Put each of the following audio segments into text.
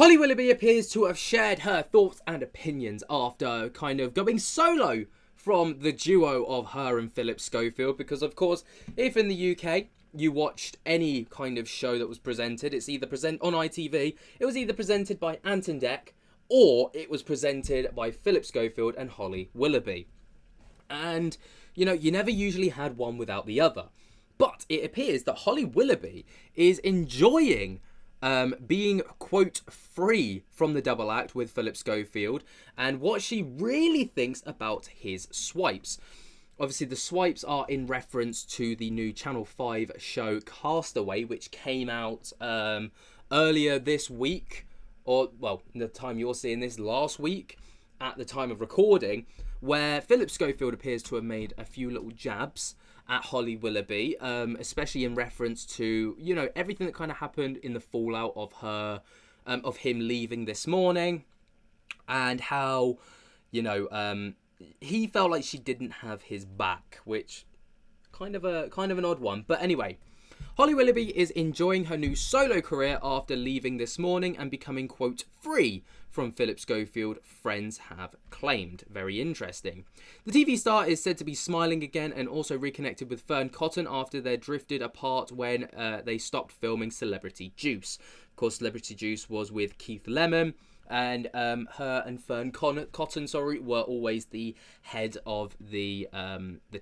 Holly Willoughby appears to have shared her thoughts and opinions after kind of going solo from the duo of her and Phillip Schofield, because of course, if in the UK you watched any kind of show that was presented, it's either on ITV, it was either presented by Ant and Dec, or it was presented by Phillip Schofield and Holly Willoughby. And, you know, you never usually had one without the other. But it appears that Holly Willoughby is enjoying being, quote, free from the double act with Phillip Schofield, and what she really thinks about his swipes. Obviously, the swipes are in reference to the new Channel 5 show Castaway, which came out earlier this week, or, well, the time you're seeing this, last week, at the time of recording, where Phillip Schofield appears to have made a few little jabs at Holly Willoughby, especially in reference to, you know, everything that kind of happened in the fallout of her, of him leaving this morning, and how, you know, he felt like she didn't have his back, which kind of an odd one. But anyway, Holly Willoughby is enjoying her new solo career after leaving this morning and becoming, quote, free from Phillip Schofield, friends have claimed. Very interesting. The TV star is said to be smiling again and also reconnected with Fern Cotton after they drifted apart when they stopped filming Celebrity Juice. Of course, Celebrity Juice was with Keith Lemon, and her and Fern Cotton, were always the head of the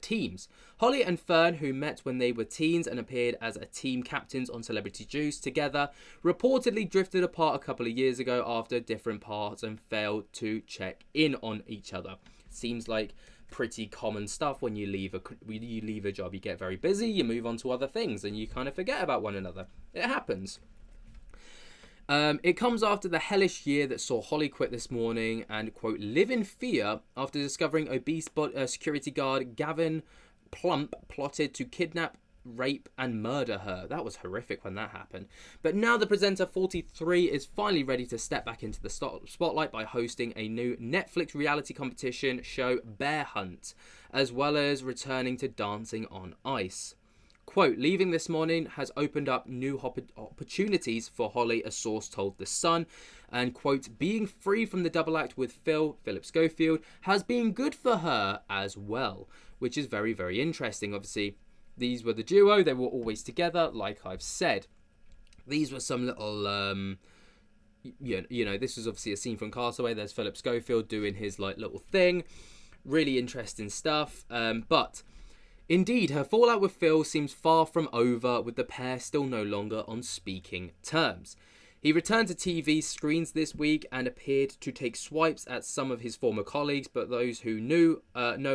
teams. Holly and Fern, who met when they were teens and appeared as a team captains on Celebrity Juice together, reportedly drifted apart a couple of years ago after different parts and failed to check in on each other. Seems like pretty common stuff when you leave a job. You get very busy, you move on to other things, and you kind of forget about one another. It happens. It comes after the hellish year that saw Holly quit this morning and, quote, live in fear after discovering obese security guard Gavin Plump plotted to kidnap, rape and murder her. That was horrific when that happened. But now the presenter, 43, is finally ready to step back into the spotlight by hosting a new Netflix reality competition show, Bear Hunt, as well as returning to Dancing on Ice. Quote, leaving this morning has opened up new opportunities for Holly, a source told The Sun. And, quote, being free from the double act with Phillip Schofield has been good for her as well, which is very, very interesting. Obviously, these were the duo. They were always together, like I've said. These were some little, you know, this was obviously a scene from Castaway. There's Phillip Schofield doing his, like, little thing. Really interesting stuff. But indeed, her fallout with Phil seems far from over, with the pair still no longer on speaking terms. He returned to TV screens this week and appeared to take swipes at some of his former colleagues, but those who know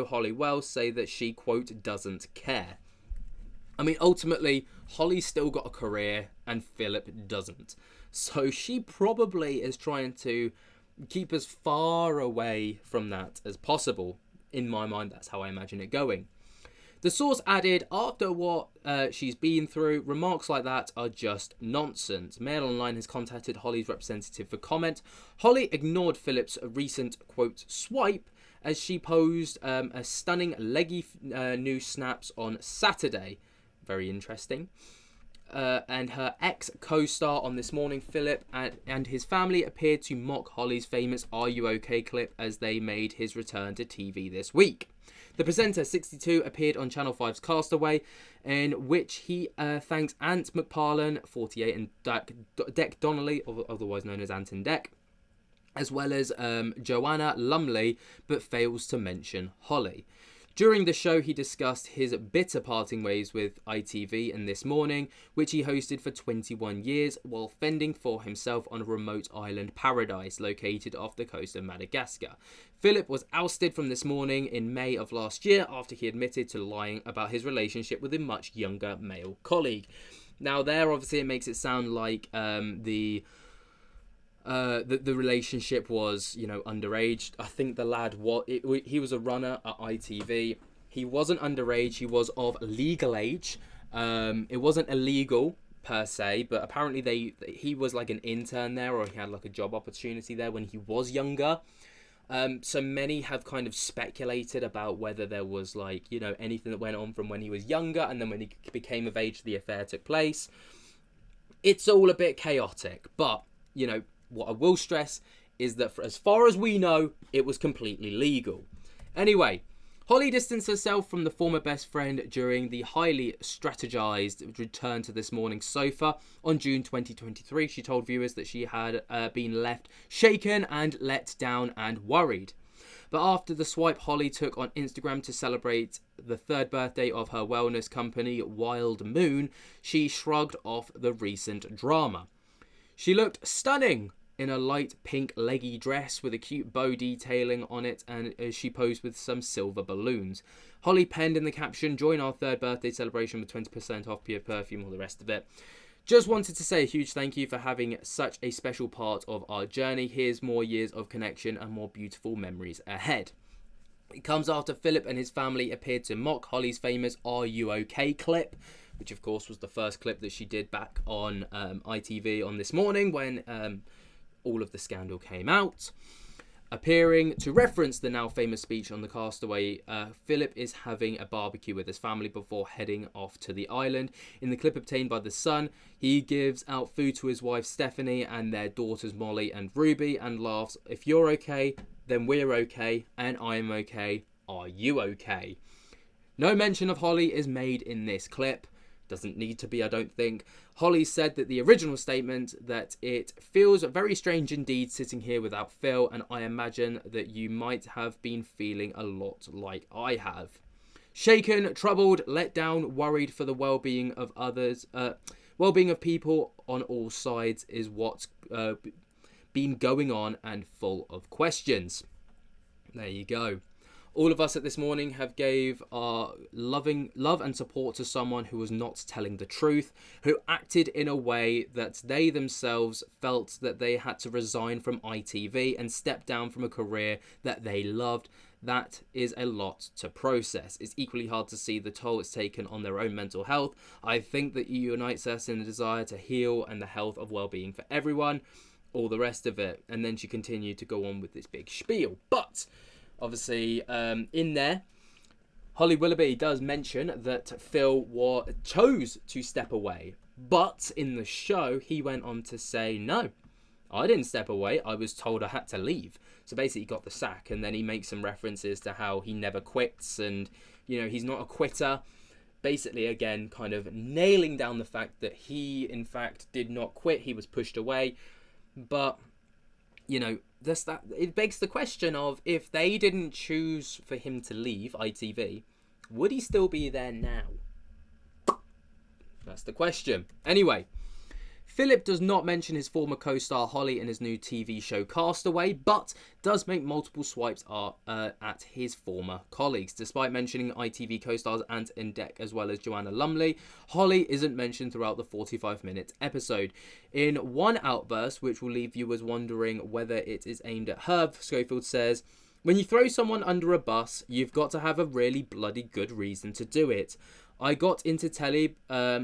Holly well say that she, quote, doesn't care. I mean, ultimately, Holly's still got a career and Phillip doesn't. So she probably is trying to keep as far away from that as possible. In my mind, that's how I imagine it going. The source added, after what she's been through, remarks like that are just nonsense. Mail Online has contacted Holly's representative for comment. Holly ignored Phillip's recent, quote, swipe as she posed a stunning leggy new snaps on Saturday. Very interesting. And her ex-co-star on This Morning, Phillip, and his family appeared to mock Holly's famous Are You OK clip as they made his return to TV this week. The presenter, 62, appeared on Channel 5's Castaway, in which he thanks Ant McParlin, 48, and Dec Donnelly, otherwise known as Ant and Dec, as well as Joanna Lumley, but fails to mention Holly. During the show, he discussed his bitter parting ways with ITV and This Morning, which he hosted for 21 years while fending for himself on a remote island paradise located off the coast of Madagascar. Phillip was ousted from This Morning in May of last year after he admitted to lying about his relationship with a much younger male colleague. Now, there, obviously, it makes it sound like the relationship was, you know, underage. I think the lad he was a runner at ITV. He wasn't underage. He was of legal age. It wasn't illegal per se, but apparently he was like an intern there, or he had like a job opportunity there when he was younger. So many have kind of speculated about whether there was, like, you know, anything that went on from when he was younger and then when he became of age the affair took place. It's all a bit chaotic, but, you know, What I will stress is that for as far as we know, it was completely legal. Anyway, Holly distanced herself from the former best friend during the highly strategized return to This Morning's sofa on June 2023. She told viewers that she had been left shaken and let down and worried. But after the swipe Holly took on Instagram to celebrate the 3rd birthday of her wellness company, Wild Moon, she shrugged off the recent drama. She looked stunning in a light pink leggy dress with a cute bow detailing on it, and as she posed with some silver balloons. Holly penned in the caption, "Join our 3rd birthday celebration with 20% off Pure Perfume," all the rest of it. Just wanted to say a huge thank you for having such a special part of our journey. Here's more years of connection and more beautiful memories ahead. It comes after Phillip and his family appeared to mock Holly's famous "Are You OK" clip, which of course was the first clip that she did back on ITV on This Morning when all of the scandal came out. Appearing to reference the now famous speech on the Castaway, Phillip is having a barbecue with his family before heading off to the island. In the clip obtained by The Sun, he gives out food to his wife Stephanie and their daughters Molly and Ruby and laughs, "If you're okay, then we're okay, and I'm okay. Are you okay?" No mention of Holly is made in this clip. Doesn't need to be, I don't think. Holly said that the original statement that it feels very strange indeed sitting here without Phil, and I imagine that you might have been feeling a lot like I have. Shaken, troubled, let down, worried for the well-being of others, well-being of people on all sides is what's been going on and full of questions. There you go. All of us at This Morning have gave our love and support to someone who was not telling the truth, who acted in a way that they themselves felt that they had to resign from ITV and step down from a career that they loved. That is a lot to process. It's equally hard to see the toll it's taken on their own mental health. I think that it unites us in the desire to heal and the health of well-being for everyone, all the rest of it. And then she continued to go on with this big spiel. But obviously, in there, Holly Willoughby does mention that Phil chose to step away. But in the show, he went on to say, "No, I didn't step away. I was told I had to leave." So basically, he got the sack. And then he makes some references to how he never quits. And, you know, he's not a quitter. Basically, again, kind of nailing down the fact that he, in fact, did not quit. He was pushed away. But, you know, it begs the question of, if they didn't choose for him to leave ITV, would he still be there now? That's the question. Anyway, Phillip does not mention his former co-star Holly in his new TV show Castaway, but does make multiple swipes at his former colleagues. Despite mentioning ITV co-stars Ant and Dec as well as Joanna Lumley, Holly isn't mentioned throughout the 45-minute episode. In one outburst, which will leave viewers wondering whether it is aimed at her, Schofield says, "When you throw someone under a bus, you've got to have a really bloody good reason to do it. I got into telly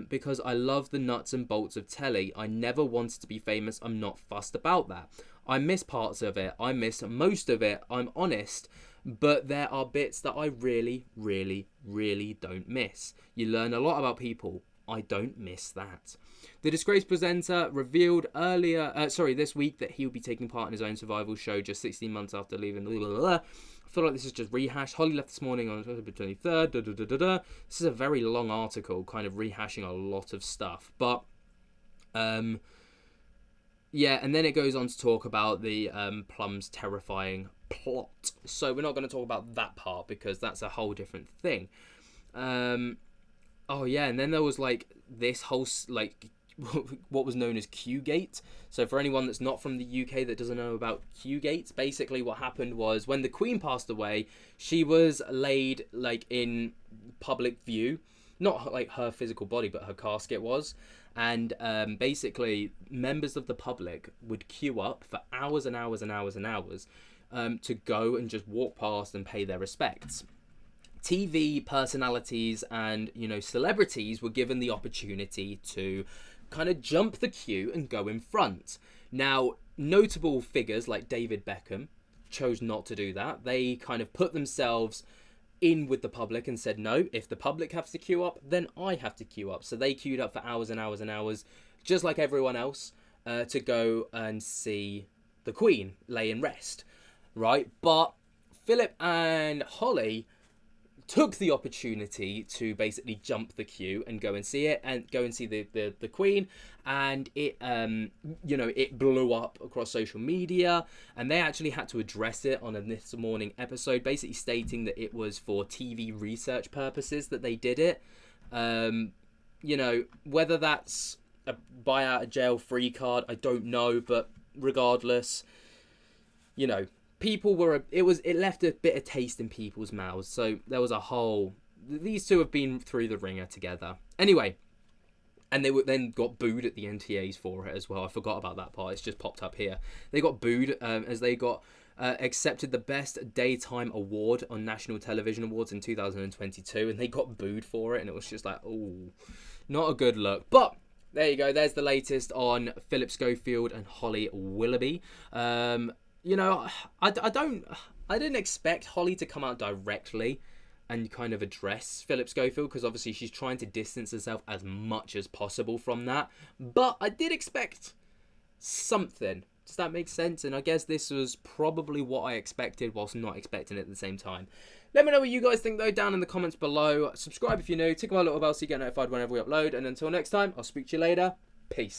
because I love the nuts and bolts of telly. I never wanted to be famous. I'm not fussed about that. I miss parts of it. I miss most of it. I'm honest. But there are bits that I really, really, really don't miss. You learn a lot about people. I don't miss that." The disgraced presenter revealed this week that he will be taking part in his own survival show just 16 months after leaving. I feel like this is just rehashed. Holly left This Morning on October 23rd. This is a very long article, kind of rehashing a lot of stuff. But, yeah, and then it goes on to talk about the Plum's terrifying plot. So we're not going to talk about that part because that's a whole different thing. Oh, yeah, and then there was, like, this whole, like, what was known as Q-Gate. So for anyone that's not from the UK that doesn't know about Q-Gate, basically what happened was when the Queen passed away, she was laid like in public view, not like her physical body, but her casket was. And basically members of the public would queue up for hours and hours and hours and hours to go and just walk past and pay their respects. TV personalities and, you know, celebrities were given the opportunity to kind of jump the queue and go in front. Now, notable figures like David Beckham chose not to do that. They kind of put themselves in with the public and said, no, if the public has to queue up, then I have to queue up. So they queued up for hours and hours and hours, just like everyone else. to go and see the Queen lay in rest, right? But Philip and Holly took the opportunity to basically jump the queue and go and see it, and go and see the Queen, and it it blew up across social media, and they actually had to address it on a This Morning episode, basically stating that it was for TV research purposes that they did it. Whether that's a buy out of jail free card, I don't know, but regardless, it left a bitter taste in people's mouths. So there was these two have been through the ringer together. Anyway, and they then got booed at the NTAs for it as well. I forgot about that part. It's just popped up here. They got booed as they got accepted the Best Daytime Award on National Television Awards in 2022, and they got booed for it, and it was just like, oh, not a good look. But there you go. There's the latest on Phillip Schofield and Holly Willoughby. I didn't expect Holly to come out directly and kind of address Phillip Schofield, because obviously she's trying to distance herself as much as possible from that. But I did expect something. Does that make sense? And I guess this was probably what I expected, whilst not expecting it at the same time. Let me know what you guys think, though, down in the comments below. Subscribe if you're new. Tick my little bell so you get notified whenever we upload. And until next time, I'll speak to you later. Peace.